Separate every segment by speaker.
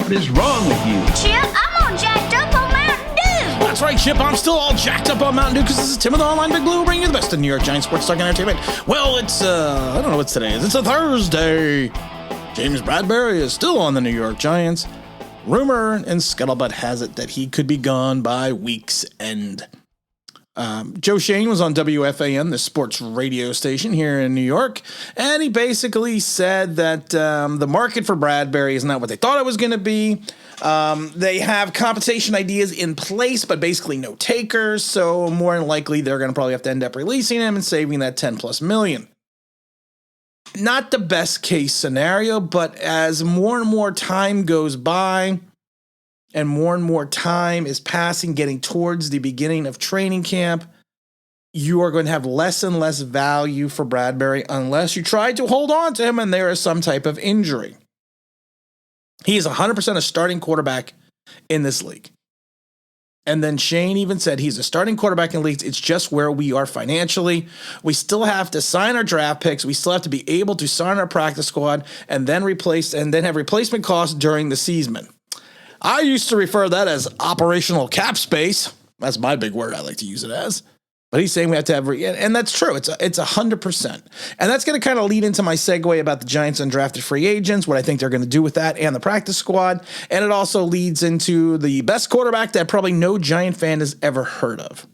Speaker 1: What is wrong with you?
Speaker 2: Chip, I'm all jacked up on Mountain Dew.
Speaker 3: That's right, Chip. I'm still all jacked up on Mountain Dew because this is Tim with the Online Big Blue bringing you the best of New York Giants sports talk and entertainment. Well, it's, I don't know what today is. It's a Thursday. James Bradberry is still on the New York Giants. Rumor and scuttlebutt has it that he could be gone by week's end. Joe Shane was on WFAN, the sports radio station here in New York, and he basically said that the market for Bradberry is not what they thought it was going to be. They have compensation ideas in place, but basically no takers, so more than likely they're going to probably have to end up releasing him and saving that $10+ million. Not the best case scenario, but as more and more time goes by, and more time is passing, getting towards the beginning of training camp, you are going to have less and less value for Bradberry unless you try to hold on to him and there is some type of injury. He is 100% a starting quarterback in this league. And then Shane even said he's a starting quarterback in leagues. It's just where we are financially. We still have to sign our draft picks. We still have to be able to sign our practice squad and then have replacement costs during the season. I used to refer to that as operational cap space. That's my big word I like to use it as. But he's saying we have to have, and that's true. It's 100%. And that's going to kind of lead into my segue about the Giants undrafted free agents, what I think they're going to do with that and the practice squad. And it also leads into the best quarterback that probably no Giant fan has ever heard of.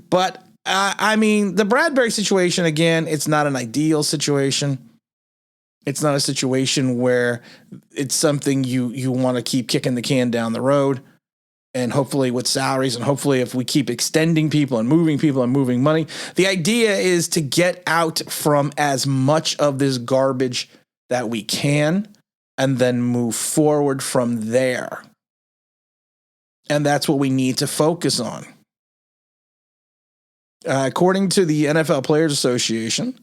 Speaker 3: But, I mean, the Bradberry situation, again, it's not an ideal situation. It's not a situation where it's something you want to keep kicking the can down the road. And hopefully with salaries, and hopefully if we keep extending people and moving money, the idea is to get out from as much of this garbage that we can and then move forward from there. And that's what we need to focus on. According to the NFL Players Association,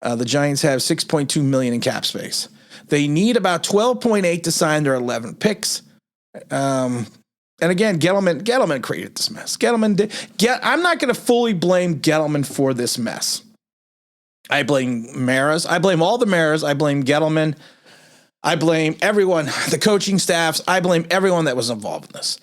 Speaker 3: the Giants have $6.2 million in cap space. They need about 12.8 to sign their 11 picks. And again, Gettleman created this mess. I'm not going to fully blame Gettleman for this mess. I blame Maras. I blame all the Maras. I blame Gettleman. I blame everyone, the coaching staffs. I blame everyone that was involved in this.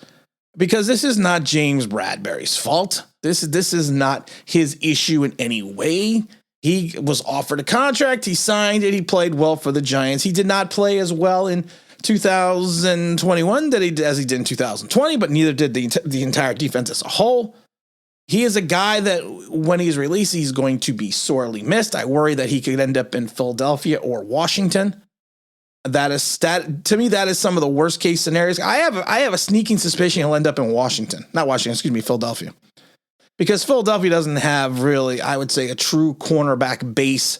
Speaker 3: Because this is not James Bradberry's fault. This is not his issue in any way. He was offered a contract. He signed it. He played well for the Giants. He did not play as well in 2021 as he did in 2020, but neither did the entire defense as a whole. He is a guy that when he's released, he's going to be sorely missed. I worry that he could end up in Philadelphia or Washington. To me, that is some of the worst case scenarios. I have a sneaking suspicion he'll end up in Philadelphia. Because Philadelphia doesn't have really, I would say, a true cornerback base.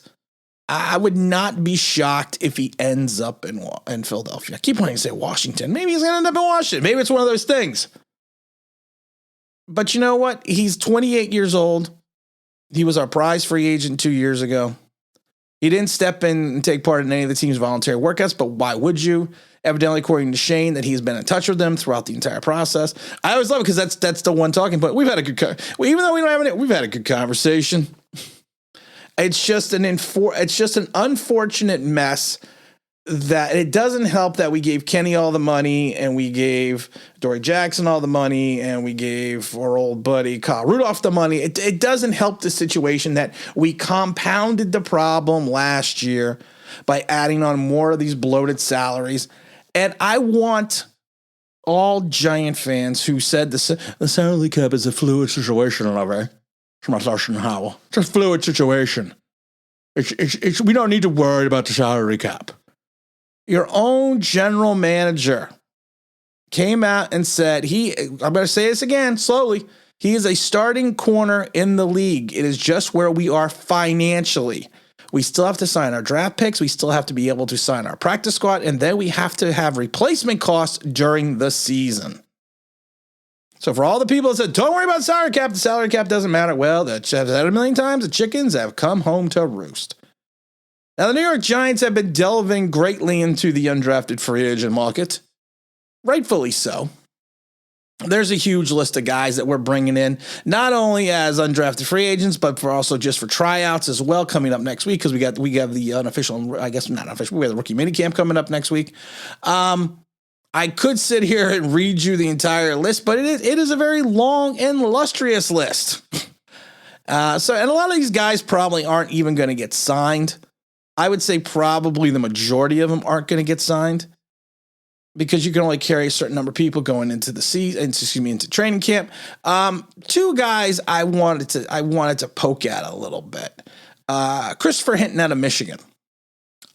Speaker 3: I would not be shocked if he ends up in Philadelphia. I keep wanting to say Washington. Maybe he's going to end up in Washington. Maybe it's one of those things. But you know what? He's 28 years old. He was our prize free agent 2 years ago. He didn't step in and take part in any of the team's voluntary workouts, but why would you? Evidently, according to Shane, that he's been in touch with them throughout the entire process. I always love it because that's the one talking point. We've had a good, even though we don't have any, we've had a good conversation. It's just an unfortunate mess that it doesn't help that we gave Kenny all the money and we gave Dory Jackson all the money and we gave our old buddy Kyle Rudolph the money. It doesn't help the situation that we compounded the problem last year by adding on more of these bloated salaries. And I want all Giant fans who said the salary cap is a fluid situation, it's a fluid situation. We don't need to worry about the salary cap. Your own general manager came out and said I'm going to say this again slowly. He is a starting corner in the league. It is just where we are financially. We still have to sign our draft picks. We still have to be able to sign our practice squad. And then we have to have replacement costs during the season. So for all the people that said, don't worry about salary cap, the salary cap doesn't matter. Well, I've said it a million times. The chickens have come home to roost. Now, the New York Giants have been delving greatly into the undrafted free agent market. Rightfully so. There's a huge list of guys that we're bringing in, not only as undrafted free agents, but for tryouts as well coming up next week, because we have the unofficial, I guess not official, we have the rookie minicamp coming up next week. I could sit here and read you the entire list, but it is a very long and illustrious list. And a lot of these guys probably aren't even going to get signed. I would say probably the majority of them aren't going to get signed because you can only carry a certain number of people going into the season, into training camp. Two guys I wanted to poke at a little bit. Christopher Hinton out of Michigan.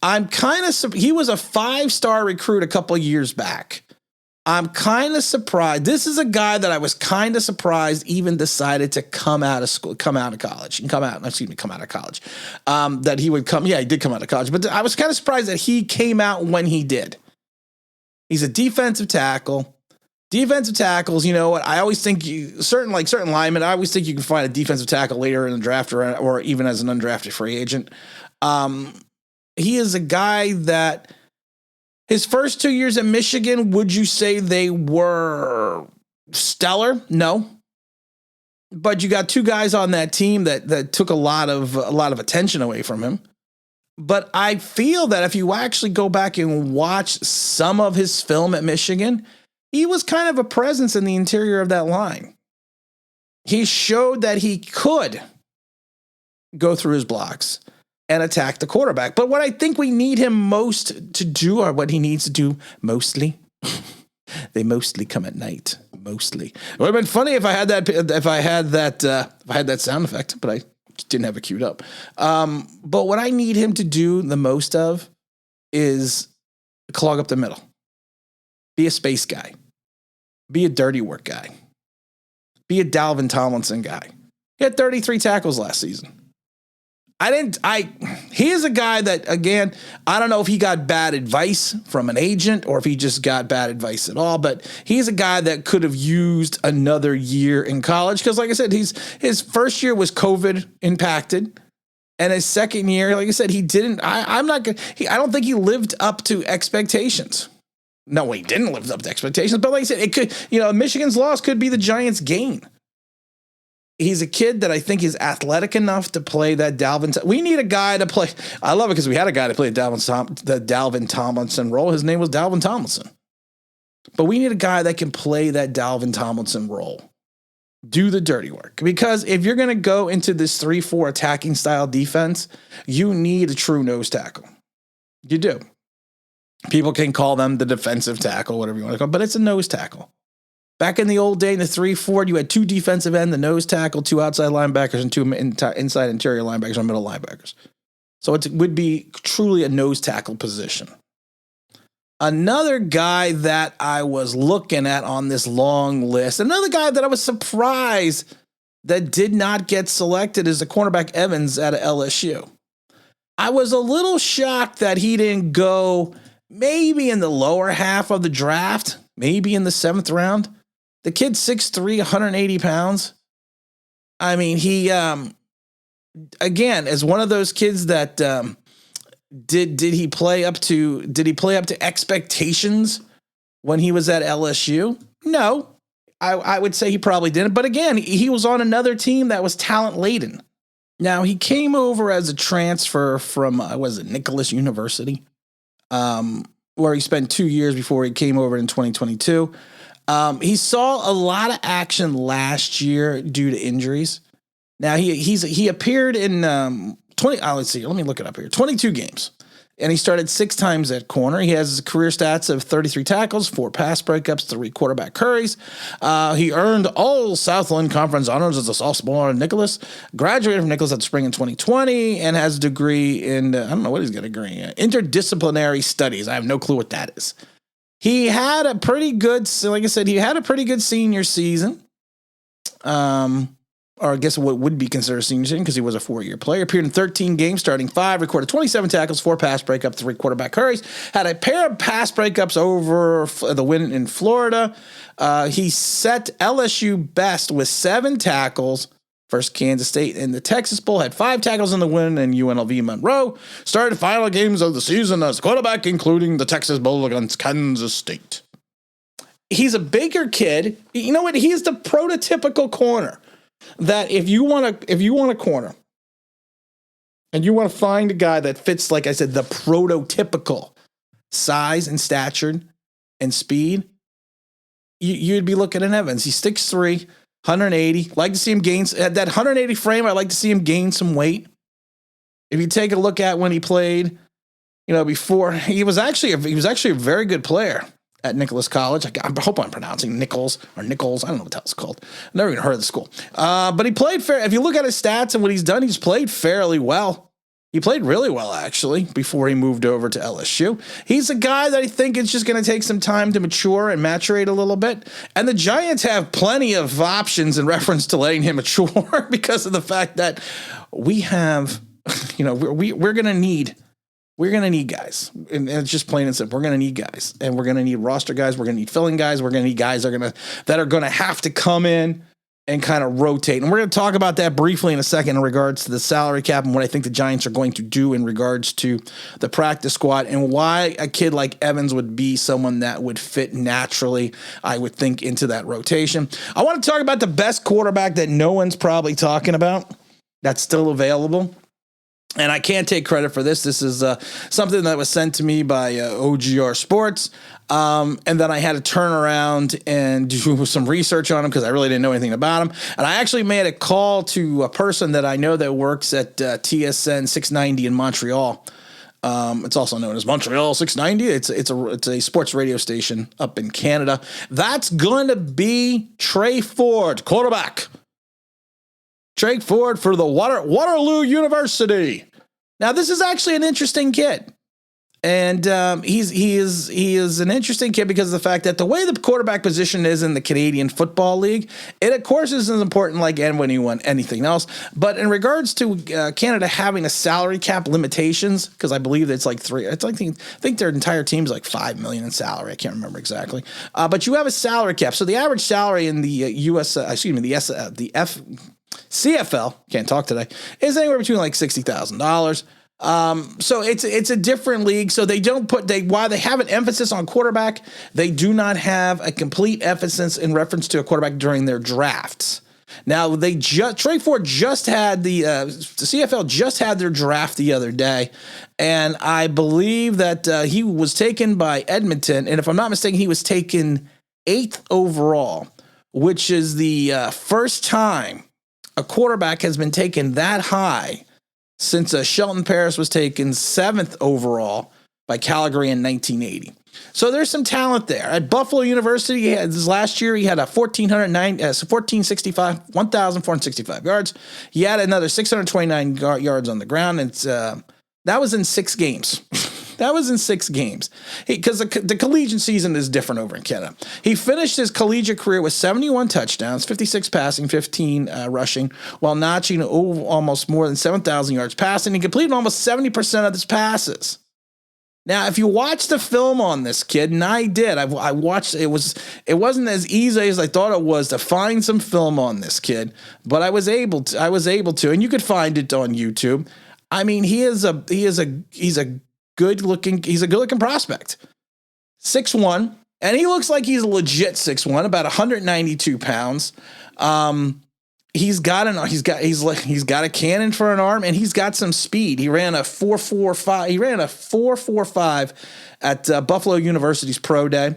Speaker 3: He was a 5-star recruit a couple of years back. I'm kind of surprised. This is a guy that I was kind of surprised even decided to come out of college. That he would come. Yeah, he did come out of college, but I was kind of surprised that he came out when he did. He's a defensive tackle. Defensive tackles, you know what? I always think certain linemen, I always think you can find a defensive tackle later in the draft or even as an undrafted free agent. He is a guy that his first 2 years at Michigan, would you say they were stellar? No. But you got two guys on that team that took a lot of attention away from him. But I feel that if you actually go back and watch some of his film at Michigan, he was kind of a presence in the interior of that line. He showed that he could go through his blocks and attack the quarterback. But what I think we need him most to do, or what he needs to do mostly, they mostly come at night. Mostly. It would have been funny if I had that sound effect, but I didn't have it queued up. But what I need him to do the most of is clog up the middle. Be a space guy. Be a dirty work guy. Be a Dalvin Tomlinson guy. He had 33 tackles last season. He is a guy that, again, I don't know if he got bad advice from an agent or if he just got bad advice at all, but he's a guy that could have used another year in college. Because like I said, his first year was COVID impacted. And his second year, like I said, he didn't, I don't think he lived up to expectations. No, he didn't live up to expectations, but like I said, it could, Michigan's loss could be the Giants' gain. He's a kid that I think is athletic enough to play that Dalvin. We need a guy to play. I love it because we had a guy to play the Dalvin Tomlinson role. His name was Dalvin Tomlinson. But we need a guy that can play that Dalvin Tomlinson role. Do the dirty work. Because if you're going to go into this 3-4 attacking style defense, you need a true nose tackle. You do. People can call them the defensive tackle, whatever you want to call it, but it's a nose tackle. Back in the old day, in the 3-4, you had two defensive end, the nose tackle, two outside linebackers, and two inside interior linebackers or middle linebackers. So it would be truly a nose tackle position. Another guy that I was looking at on this long list, another guy that I was surprised that did not get selected is the cornerback Evans out of LSU. I was a little shocked that he didn't go maybe in the lower half of the draft, maybe in the 7th round. The kid's 6'3", 180 pounds. I mean, he, again, is one of those kids that did he play up to expectations when he was at LSU? No, I would say he probably didn't. But again, he was on another team that was talent laden. Now he came over as a transfer from Nicholas University, where he spent 2 years before he came over in 2022. He saw a lot of action last year due to injuries. Now he appeared in 22 games, and he started 6 times at corner. He has career stats of 33 tackles, 4 pass breakups, 3 quarterback hurries. He earned all Southland Conference honors as a sophomore at Nicholas. Graduated from Nicholas at the spring in 2020, and has a degree in I don't know what he's got a degree in, interdisciplinary studies. I have no clue what that is. He had a pretty good, like I said, senior season. Or I guess what would be considered a senior season because he was a 4-year player. Appeared in 13 games, starting 5, recorded 27 tackles, 4 pass breakups, 3 quarterback hurries. Had a pair of pass breakups over the win in Florida. He set LSU best with 7 tackles versus Kansas State in the Texas Bowl. Had 5 tackles in the win in UNLV Monroe. Started final games of the season as quarterback, including the Texas Bowl against Kansas State. He's a bigger kid. You know what? He's the prototypical corner. That if you want a corner and you want to find a guy that fits, like I said, the prototypical size and stature, and speed, you'd be looking at Evans. He's 6'3", 180. Like to see him gain at that 180 frame. I'd like to see him gain some weight. If you take a look at when he played, before he was actually a very good player at Nicholas College. I hope I'm pronouncing Nichols. I don't know what the hell it's called. I've never even heard of the school. But he played fair. If you look at his stats and what he's done, he's played fairly well. He played really well, actually, before he moved over to LSU. He's a guy that I think it's just going to take some time to mature and maturate a little bit. And the Giants have plenty of options in reference to letting him mature because of the fact that we have, we're going to need guys. And it's just plain and simple. We're going to need guys. And we're going to need roster guys. We're going to need filling guys. We're going to need guys that are going to have to come in and kind of rotate. And we're going to talk about that briefly in a second in regards to the salary cap and what I think the Giants are going to do in regards to the practice squad and why a kid like Evans would be someone that would fit naturally, I would think, into that rotation. I want to talk about the best quarterback that no one's probably talking about that's still available. And I can't take credit for this. This is something that was sent to me by OGR Sports. And then I had to turn around and do some research on him because I really didn't know anything about him. And I actually made a call to a person that I know that works at TSN 690 in Montreal. It's also known as Montreal 690. It's a sports radio station up in Canada. That's going to be Trey Ford, quarterback. Trey Ford for the Waterloo University. Now, this is actually an interesting kid. And he is an interesting kid because of the fact that the way the quarterback position is in the Canadian Football League, it, of course, isn't important like anything else. But in regards to Canada having a salary cap limitations, because I believe it's like I think their entire team's like $5 million in salary. I can't remember exactly. But you have a salary cap. So the average salary in the CFL, can't talk today, is anywhere between like $60,000. So it's a different league. So while they have an emphasis on quarterback, they do not have a complete emphasis in reference to a quarterback during their drafts. Now Trey Ford just had the CFL just had their draft the other day, and I believe that he was taken by Edmonton, and if I'm not mistaken, he was taken 8th overall, which is the first time a quarterback has been taken that high since Shelton Paris was taken 7th overall by Calgary in 1980. So there's some talent there. At Buffalo University, last year he had a 1,465 yards. He had another 629 yards on the ground. And that was in 6 games. That was in 6 games because the collegiate season is different over in Canada. He finished his collegiate career with 71 touchdowns, 56 passing, 15 rushing, while notching almost more than 7,000 yards passing. He completed almost 70% of his passes. Now, if you watch the film on this kid, and I did, I watched, it wasn't as easy as I thought it was to find some film on this kid, but I was able to, and you could find it on YouTube. I mean, he's a good looking prospect. 6'1", and he looks like he's a legit 6'1", about 192 pounds. He's got a cannon for an arm, and he's got some speed. He ran a 4.45. He ran a 4.45 at Buffalo University's pro day.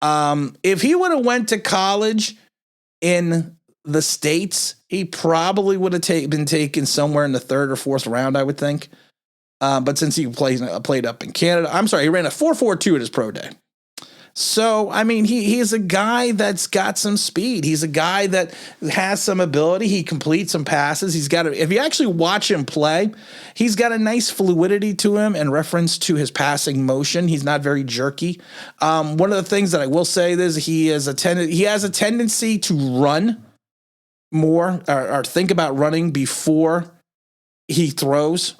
Speaker 3: If he would have went to college in the States, he probably would have been taken somewhere in the 3rd or 4th round, I would think. But since he played up in Canada, he ran a 4.42 at his pro day. So, I mean, he's a guy that's got some speed. He's a guy that has some ability. He completes some passes. If you actually watch him play, he's got a nice fluidity to him in reference to his passing motion. He's not very jerky. One of the things that I will say is he has a tendency to run more or think about running before he throws.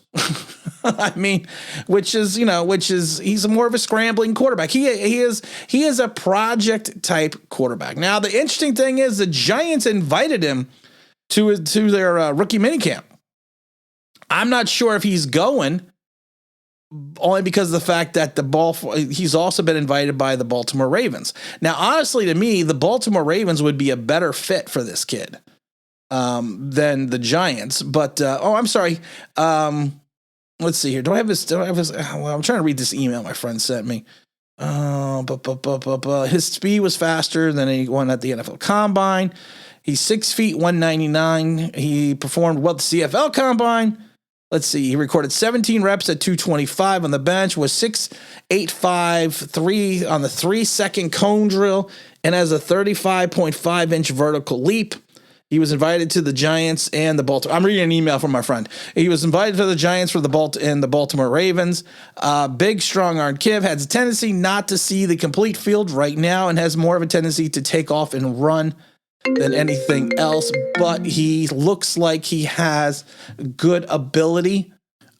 Speaker 3: I mean, he's more of a scrambling quarterback. He is a project type quarterback. Now, the interesting thing is the Giants invited him to their rookie minicamp. I'm not sure if he's going, only because of the fact that he's also been invited by the Baltimore Ravens. Now, honestly, to me, the Baltimore Ravens would be a better fit for this kid than the Giants. But I'm sorry. Let's see here. Do I have his? Well, I'm trying to read this email my friend sent me. His speed was faster than anyone at the NFL Combine. He's 6 feet, 199. He performed well at the CFL Combine. Let's see. He recorded 17 reps at 225 on the bench, was 6'8", 5'3" on the 3-second cone drill, and has a 35.5-inch vertical leap. He was invited to the Giants and the Baltimore. I'm reading an email from my friend. He was invited to the Giants for the Baltimore Ravens. Big, strong-armed kid has a tendency not to see the complete field right now and has more of a tendency to take off and run than anything else, but he looks like he has good ability.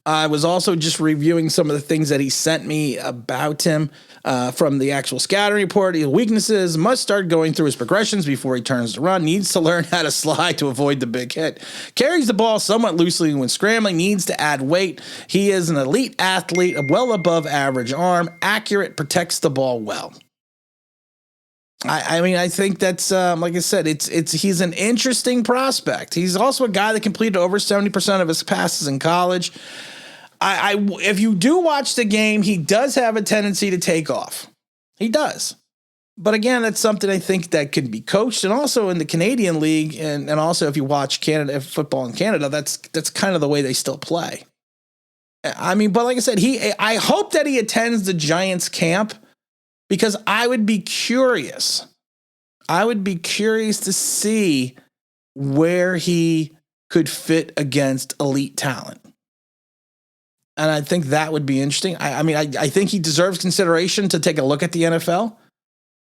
Speaker 3: I was also just reviewing some of the things that he sent me about him from the actual scouting report. His weaknesses: must start going through his progressions before he turns to run, needs to learn how to slide to avoid the big hit, carries the ball somewhat loosely when scrambling, needs to add weight. He is an elite athlete, a well above average arm, accurate, protects the ball well. I mean, I think that's, like I said, he's an interesting prospect. He's also a guy that completed over 70% of his passes in college. If you do watch the game, he does have a tendency to take off. He does. But again, that's something I think that could be coached. And also in the Canadian League, and also if you watch Canada football in Canada, that's kind of the way they still play. I mean, but like I said, I hope that he attends the Giants camp, because I would be curious. I would be curious to see where he could fit against elite talent. And I think that would be interesting. I think he deserves consideration to take a look at the NFL.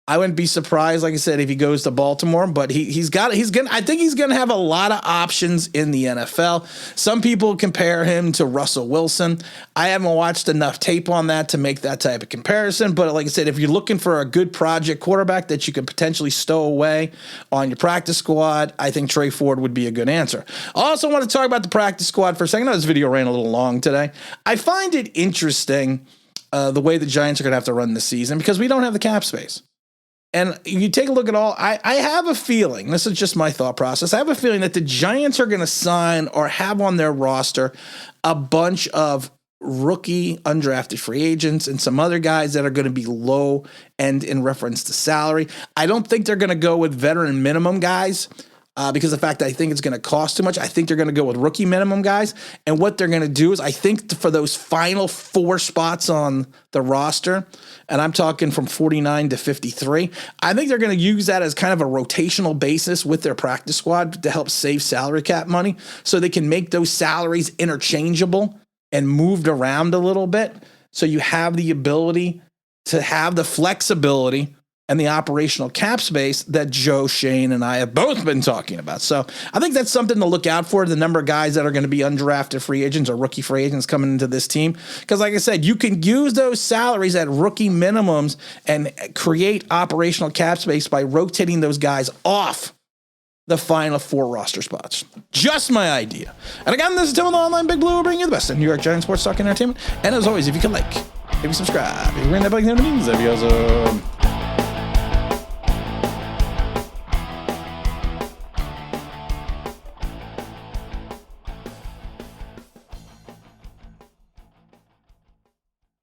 Speaker 3: I wouldn't be surprised, like I said, if he goes to Baltimore, but I think he's gonna have a lot of options in the NFL. Some people compare him to Russell Wilson. I haven't watched enough tape on that to make that type of comparison, but like I said, if you're looking for a good project quarterback that you could potentially stow away on your practice squad, I think Trey Ford would be a good answer. I also want to talk about the practice squad for a second. I know this video ran a little long today. I find it interesting the way the Giants are going to have to run this season, because we don't have the cap space. And you take a look at all, I have a feeling, this is just my thought process, I have a feeling that the Giants are going to sign or have on their roster a bunch of rookie undrafted free agents and some other guys that are going to be low end in reference to salary. I don't think they're going to go with veteran minimum guys. Because of the fact that I think it's going to cost too much. I think they're going to go with rookie minimum guys. And what they're going to do is, I think for those final 4 spots on the roster, and I'm talking from 49 to 53, I think they're going to use that as kind of a rotational basis with their practice squad to help save salary cap money, so they can make those salaries interchangeable and moved around a little bit. So you have the ability to have the flexibility and the operational cap space that Joe, Shane, and I have both been talking about. So I think that's something to look out for, the number of guys that are going to be undrafted free agents or rookie free agents coming into this team. Because like I said, you can use those salaries at rookie minimums and create operational cap space by rotating those guys off the final 4 roster spots. Just my idea. And again, this is Tim with the Online Big Blue, bringing you the best in New York Giants sports talk and entertainment. And as always, if you can maybe subscribe, if you ring that bell, that'd be awesome.